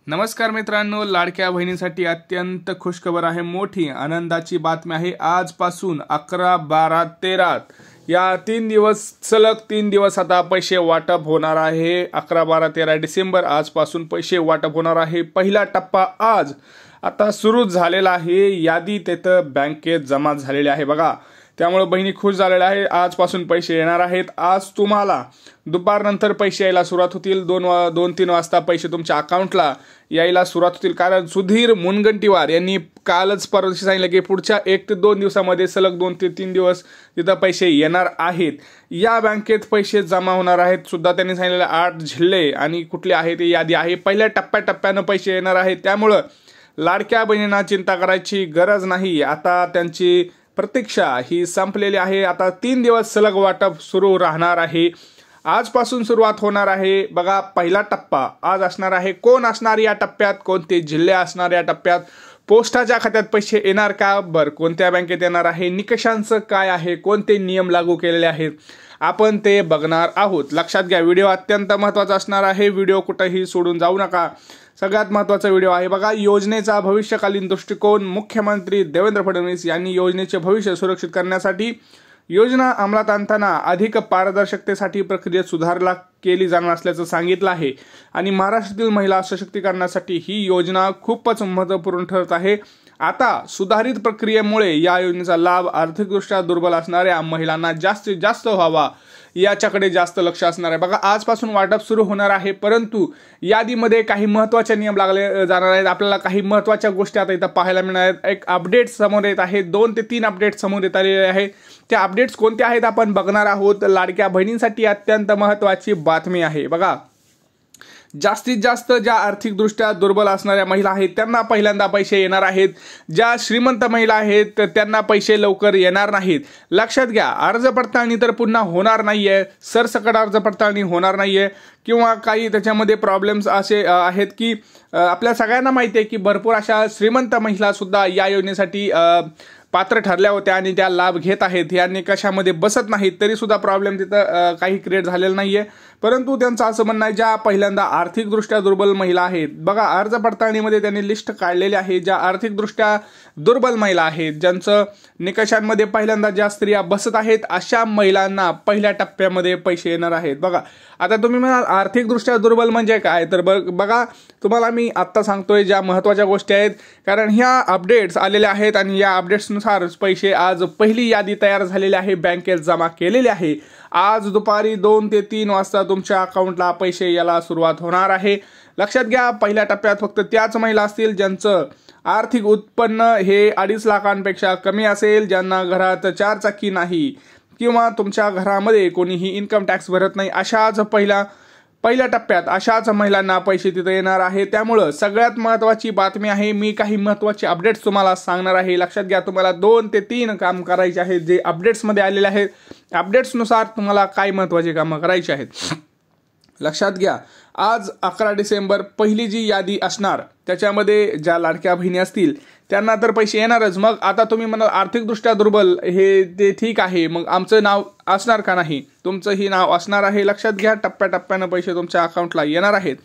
नमस्कार मित्रांनो, लाडक्या बहिणींसाठी अत्यंत खुशखबर आहे, मोठी आनंदाची बातमी आहे। आजपासून 11, 12, 13 या 3 दिवस सलग 3 दिवस आता पैसे वाटप होणार आहे। 11, 12, 13 डिसेंबर आजपासून पैसे वाटप होणार आहे। पहिला टप्पा आज आता सुरू झालेला आहे। यादी तिथं बँकेत जमा झालेली आहे बघा, त्यामुळे बहिणी खुश झालेल्या आहे। आजपासून पैसे येणार आहेत। आज तुम्हाला दुपारनंतर पैसे यायला सुरुवात होतील। 2-3 वाजता पैसे तुमच्या अकाउंटला यायला सुरुवात होतील, कारण सुधीर मुनगंटीवार यांनी कालच परवाशी सांगितलं की पुढच्या 1 ते 2 दिवसामध्ये सलग 2 ते 3 दिवस तिथं पैसे येणार आहेत। या बँकेत पैसे जमा होणार आहेत सुद्धा त्यांनी सांगितलेलं। 8 जिल्हे आणि कुठले आहे ते यादी आहे। पहिल्या टप्प्याटप्प्यानं पैसे येणार आहेत, त्यामुळे लाडक्या बहिणींना चिंता करायची गरज नाही। आता त्यांची प्रतीक्षा ही संपलेली आहे। आता 3 दिवस सलग वाटप सुरू राहणार आहे। आजपासून सुरुवात होणार आहे बघा। पहिला टप्पा आज असणार आहे। कोण असणार या टप्प्यात, कोणते जिल्हे असणार या टप्प्यात, पोस्टाच्या खात्यात पैसे येणार का, कोणत्या बँकेत येणार आहे, निकषांचं काय आहे, कोणते नियम लागू केलेले आहेत, आपण ते बघणार आहोत। लक्षात घ्या, व्हिडिओ अत्यंत महत्त्वाचा असणार आहे। व्हिडिओ कुठेही सोडून जाऊ नका। सगळ्यात महत्त्वाचा व्हिडिओ आहे बघा। योजनेचा भविष्यकालीन दृष्टिकोन। मुख्यमंत्री देवेंद्र फडणवीस यांनी योजनेचे भविष्य सुरक्षित करण्यासाठी योजना अंमलात आणताना अधिक पारदर्शकतेसाठी प्रक्रियेत सुधारणा केली जाणार असल्याचं सांगितलं आहे आणि महाराष्ट्रातील महिला सशक्तीकरणासाठी ही योजना खूपच महत्त्वपूर्ण ठरत आहे। आता सुधारित प्रक्रियेमुळे या योजनेचा लाभ आर्थिकदृष्ट्या दुर्बल असणाऱ्या महिलांना जास्तीत जास्त व्हावा याच्याकडे जास्त लक्ष असणार आहे बघा। आजपासून वाटप सुरू होणार आहे, परंतु यादीमध्ये काही महत्त्वाचे नियम लागले जाणार आहेत। आपल्याला काही महत्त्वाच्या गोष्टी आता इथं पाहायला मिळणार आहेत। एक अपडेट समोर येत आहे, 2 ते 3 अपडेट समोर येत आलेले आहेत। त्या अपडेट्स कोणत्या आहेत आपण बघणार आहोत। लाडक्या बहिणींसाठी अत्यंत महत्त्वाची बातमी आहे बघा। जास्तीत जास्त ज्या आर्थिकदृष्ट्या दुर्बल असणाऱ्या महिला आहेत त्यांना पहिल्यांदा पैसे येणार आहेत। ज्या श्रीमंत महिला आहेत त्यांना पैसे लवकर येणार नाहीत। लक्षात घ्या, अर्ज पडताळणी तर पुन्हा होणार नाहीये, सरसकट अर्ज पडताळणी होणार नाहीये, किंवा काही त्याच्यामध्ये प्रॉब्लेम्स असे आहेत की आपल्या सगळ्यांना माहिती आहे की भरपूर अशा श्रीमंत महिला सुद्धा या योजनेसाठी पात्र ठरल्या होत्या आणि त्या लाभ घेत आहेत। या निकषामध्ये बसत नाहीत, तरी सुद्धा प्रॉब्लेम तिथं काही क्रिएट झालेला नाहीये। परंतु त्यांचं असं म्हणणं आहे, ज्या पहिल्यांदा आर्थिकदृष्ट्या दुर्बल महिला आहेत बघा, अर्ज पडताळणीमध्ये त्यांनी लिस्ट काढलेली आहे। ज्या आर्थिकदृष्ट्या दुर्बल महिला आहेत, ज्यांचं निकषांमध्ये पहिल्यांदा ज्या स्त्रिया बसत आहेत, अशा महिलांना पहिल्या टप्प्यामध्ये पैसे येणार आहेत बघा। आता तुम्ही म्हणाल आर्थिकदृष्ट्या दुर्बल म्हणजे काय, तर बघा तुम्हाला मी आत्ता सांगतोय ज्या महत्त्वाच्या गोष्टी आहेत, कारण ह्या अपडेट्स आलेल्या आहेत आणि या अपडेट्सनुसार पैसे आज पहिली यादी तयार झालेली आहे, बँकेत जमा केलेली आहे। आज दुपारी 2 ते 3 वाजता तुमच्या अकाउंटला पैसे यायला सुरुवात होणार आहे। लक्षात घ्या, पहिल्या टप्प्यात फक्त त्याच महिला असतील ज्यांचं आर्थिक उत्पन्न हे 2.5 लाखांपेक्षा कमी असेल, ज्यांना घरात 4 चाकी नाही किंवा तुमच्या घरामध्ये कोणीही इन्कम टॅक्स भरत नाही, अशाच पहिल्या टप्प्यात अशाच महिलांना पैसे तिथे येणार आहे। त्यामुळं सगळ्यात महत्त्वाची बातमी आहे। मी काही महत्त्वाचे अपडेट्स तुम्हाला सांगणार आहे। लक्षात घ्या, तुम्हाला 2 ते 3 काम करायचे आहेत जे अपडेट्समध्ये आलेले आहेत। अपडेट्सनुसार तुम्हाला काय महत्त्वाचे कामं करायची आहेत लक्षात घ्या। आज 11 डिसेंबर पहिली जी यादी असणार त्याच्यामध्ये ज्या लाडक्या बहिणी असतील त्यांना तर पैसे येणारच। मग आता तुम्ही म्हणाल आर्थिकदृष्ट्या दुर्बल हे ते ठीक आहे, मग आमचं नाव असणार का नाही, तुमचंही नाव असणार आहे। लक्षात घ्या, टप्प्याटप्प्यानं पैसे तुमच्या अकाउंटला येणार आहेत।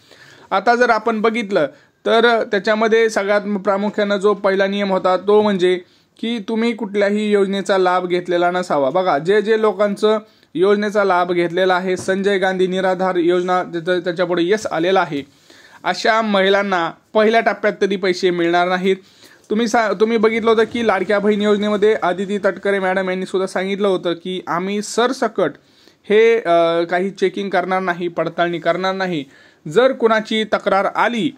आता जर आपण बघितलं तर त्याच्यामध्ये सगळ्यात प्रामुख्यानं जो पहिला नियम होता तो म्हणजे की तुम्ही कुठल्याही योजनेचा लाभ घेतलेला नसावा बघा। जे लोकांचं योजनेचा लाभ घेतलेला आहे, संजय गांधी निराधार योजना त्याच्यापुढे यस आलेला आहे, अशा महिलांना पहिल्या टप्प्यात तरी पैसे मिळणार नाहीत। तुम्ही बघितलं होतं की लाडक्या बहीण योजनेमध्ये आदिती तटकरे मॅडम यांनी सुद्धा सांगितलं होतं की आम्ही सरसकट हे काही चेकिंग करणार नाही, पडताळणी करणार नाही। जर कुणाची तक्रार आली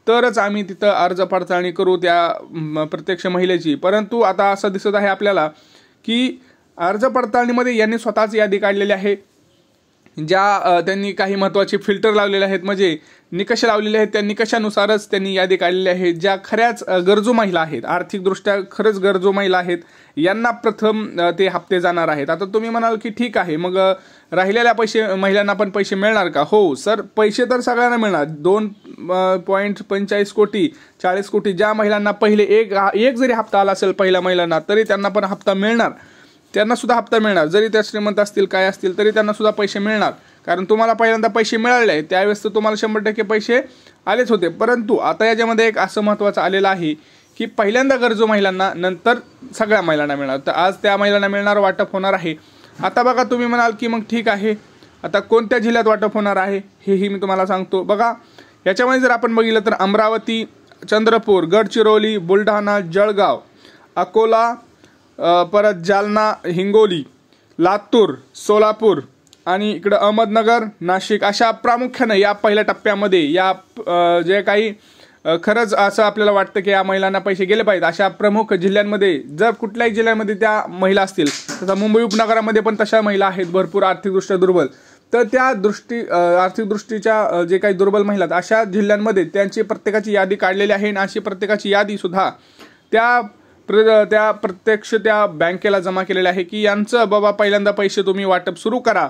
तरच आम्ही तिथं अर्ज पडताळणी करू त्या प्रत्यक्ष महिलेची। परंतु आता असं दिसत आहे आपल्याला की अर्ज पडताळणीमध्ये यांनी स्वतःच यादी काढलेली आहे, ज्या त्यांनी काही महत्त्वाचे फिल्टर लावलेले आहेत, म्हणजे निकष लावलेले आहेत, त्या निकषानुसारच त्यांनी यादी काढलेली आहे। ज्या खऱ्याच गरजू महिला आहेत, आर्थिकदृष्ट्या खरंच गरजू महिला आहेत, यांना प्रथम ते हप्ते जाणार आहेत। आता तुम्ही म्हणाल की ठीक आहे, मग राहिलेल्या महिलांना पण पैसे मिळणार का? हो सर, पैसे तर सगळ्यांना मिळणार। 2.45 कोटी 40 कोटी ज्या महिलांना पहिले एक जरी हप्ता आला असेल पहिल्या महिलांना, तरी त्यांना पण हप्ता मिळणार, त्यांना सुद्धा हप्ता मिळणार। जरी त्या श्रीमंत असतील काय असतील तरी त्यांना सुद्धा पैसे मिळणार, कारण तुम्हाला पहिल्यांदा पैसे मिळाले आहेत त्यावेळेस तर तुम्हाला 100% पैसे आलेच होते, परंतु आता याच्यामध्ये एक असं महत्त्वाचं आलेलं आहे की पहिल्यांदा गरजू महिलांना, नंतर सगळ्या महिलांना मिळणार. तर आज त्या महिलांना मिळणार वाटप होणार आहे. आता बघा, तुम्ही म्हणाल की मग ठीक आहे, आता कोणत्या जिल्ह्यात वाटप होणार आहे हेही मी तुम्हाला सांगतो. बघा, याच्यामध्ये जर आपण बघितलं तर अमरावती, चंद्रपूर, गडचिरोली, बुलढाणा, जळगाव, अकोला, परत जालना, हिंगोली, लातूर, सोलापूर आणि इकडं अहमदनगर, नाशिक अशा प्रामुख्याने या पहिल्या टप्प्यामध्ये या जे काही खरंच असं आपल्याला वाटतं की या महिलांना पैसे गेले पाहिजेत अशा प्रमुख जिल्ह्यांमध्ये जर कुठल्याही जिल्ह्यामध्ये त्या महिला असतील, तसा मुंबई उपनगरामध्ये पण तशा महिला आहेत भरपूर आर्थिकदृष्ट्या दुर्बल, तर त्या आर्थिक दृष्टीच्या जे काही दुर्बल महिला आहेत अशा जिल्ह्यांमध्ये त्यांची प्रत्येकाची यादी काढलेली आहे आणि अशी प्रत्येकाची यादी सुद्धा त्या प्रत्यक्ष त्या बँकेला जमा केलेली आहे की यांचं बाबा पहिल्यांदा पैसे तुम्ही वाटप सुरू करा,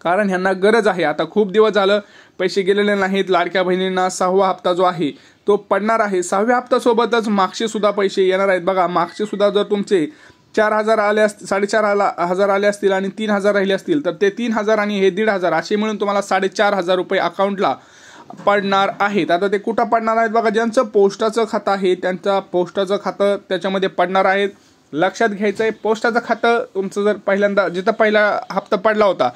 कारण ह्यांना गरज आहे. आता खूप दिवस झालं पैसे गेलेले नाहीत. लाडक्या बहिणींना 6वा हप्ता जो आहे तो पडणार आहे. 6व्या हप्त्यासोबतच मागचे सुद्धा पैसे येणार आहेत. बघा, मागचे सुद्धा जर तुमचे 4,000 आले 4,500 आले असतील आणि 3,000 राहिले असतील तर ते 3,000 आणि हे 1,500 असे मिळून तुम्हाला 4,500 रुपये अकाउंटला पडणार आहेत. आता ते कुठं पडणार आहेत बघा, ज्यांचं पोस्टाचं खातं आहे त्यांचं पोस्टाचं खातं त्याच्यामध्ये पडणार आहेत. लक्षात घ्यायचं आहे, पोस्टाचं खातं तुमचं जर पहिल्यांदा जिथं पहिला हप्ता पडला होता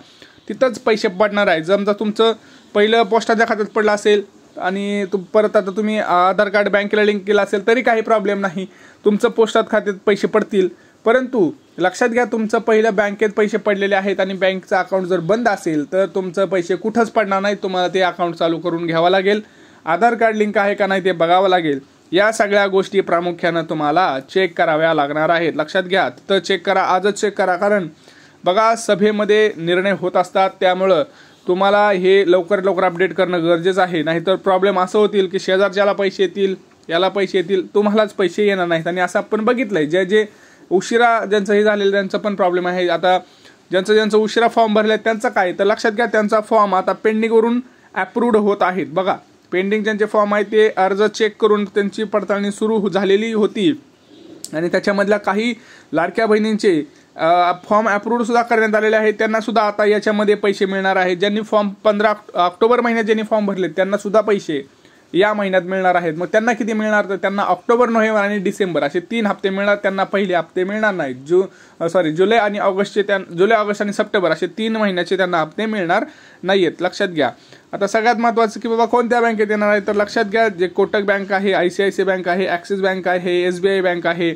तिथंच पैसे पडणार आहे. समजा तुमचं पहिलं पोस्टाच्या खात्यात पडलं असेल आणि परत आता तुम्ही आधार कार्ड बँकेला लिंक केलं असेल तरी काही प्रॉब्लेम नाही, तुमचं पोस्टात खात्यात पैसे पडतील. परंतु लक्षात घ्या, तुमचं पहिल्या बँकेत पैसे पडलेले आहेत आणि बँकचं अकाउंट जर बंद असेल तर तुमचं पैसे कुठंच पडणार नाही. तुम्हाला ते अकाउंट चालू करून घ्यावं लागेल. आधार कार्ड लिंक आहे का नाही ते बघावं लागेल. या सगळ्या गोष्टी प्रामुख्यानं तुम्हाला चेक कराव्या लागणार आहेत. लक्षात घ्या, तर चेक करा, आजच चेक करा, कारण बघा सभेमध्ये निर्णय होत असतात, त्यामुळं तुम्हाला हे लवकर अपडेट करणं गरजेचं आहे. नाहीतर प्रॉब्लेम असं होतील की शेजारच्याला पैसे येतील, याला पैसे येतील, तुम्हालाच पैसे येणार नाहीत. आणि असं आपण बघितलंय, जे उशिरा ज्यांचं हे झालेलं त्यांचं पण प्रॉब्लेम आहे. आता ज्यांचं उशिरा फॉर्म भरले त्यांचं काय, तर लक्षात घ्या त्यांचा फॉर्म आता पेंडिंगवरून अप्रूव्ड होत आहेत. बघा, पेंडिंग ज्यांचे फॉर्म आहेत ते अर्ज चेक करून त्यांची पडताळणी सुरू झालेली होती आणि त्याच्यामधल्या काही लाडक्या बहिणींचे फॉर्म अप्रूव्ड सुद्धा करण्यात आलेले आहेत. त्यांना सुद्धा आता याच्यामध्ये पैसे मिळणार आहेत. ज्यांनी फॉर्म 15 ऑक्टोबर महिन्यात ज्यांनी फॉर्म भरले त्यांना सुद्धा पैसे या महिन्यात मिळणार आहेत. मग त्यांना किती मिळणार, तर त्यांना ऑक्टोबर, नोव्हेंबर आणि डिसेंबर असे 3 हप्ते मिळणार. त्यांना पहिले हप्ते मिळणार नाहीत. जुलै आणि ऑगस्ट आणि सप्टेंबर असे 3 महिन्याचे त्यांना हप्ते मिळणार नाहीयेत. लक्षात घ्या. आता सगळ्यात महत्त्वाचं की बाबा कोणत्या बँकेत येणार आहे, तर लक्षात घ्या, जे कोटक बँक आहे, ICICI बँक आहे, ॲक्सिस बँक आहे, SBI बँक आहे,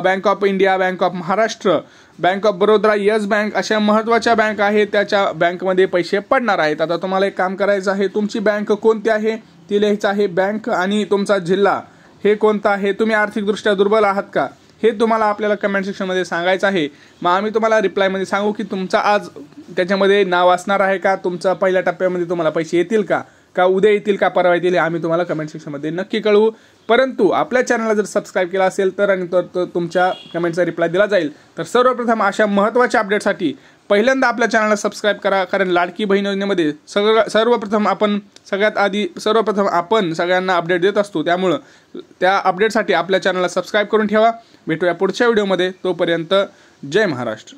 bank of India, bank of Maharashtra, bank of Baroda, yes bank अशा महत्त्वाच्या बँक आहेत, त्याच्या बँकमध्ये पैसे पडणार आहेत. आता तुम्हाला एक काम करायचं आहे, तुमची बँक कोणती आहे ती लिहायचं आहे, बँक आणि तुमचा जिल्हा हे कोणता आहे, तुम्ही आर्थिकदृष्ट्या दुर्बल आहात का हे तुम्हाला आपल्याला कमेंट सेक्शनमध्ये सांगायचं आहे. मग आम्ही तुम्हाला रिप्लायमध्ये सांगू की तुमचं आज त्याच्यामध्ये नाव असणार आहे का, तुमचा पहिल्या टप्प्यामध्ये तुम्हाला पैसे येतील का उद्या येतील का परवा येतील, हे आम्ही तुम्हाला कमेंट सेक्शनमध्ये नक्की कळवू. परंतु आपल्या चॅनलला जर सबस्क्राईब केला असेल तर आणि तुमच्या कमेंटचा रिप्लाय दिला जाईल. तर सर्वप्रथम अशा महत्त्वाच्या अपडेटसाठी पहिल्यांदा आपल्या चॅनलला सबस्क्राईब करा, कारण लाडकी बहीण योजनेमध्ये सर्वप्रथम आपण सगळ्यांना अपडेट देत असतो. त्यामुळं त्या अपडेटसाठी आपल्या चॅनलला सबस्क्राईब करून ठेवा. भेटूया पुढच्या व्हिडिओमध्ये. तोपर्यंत जय महाराष्ट्र.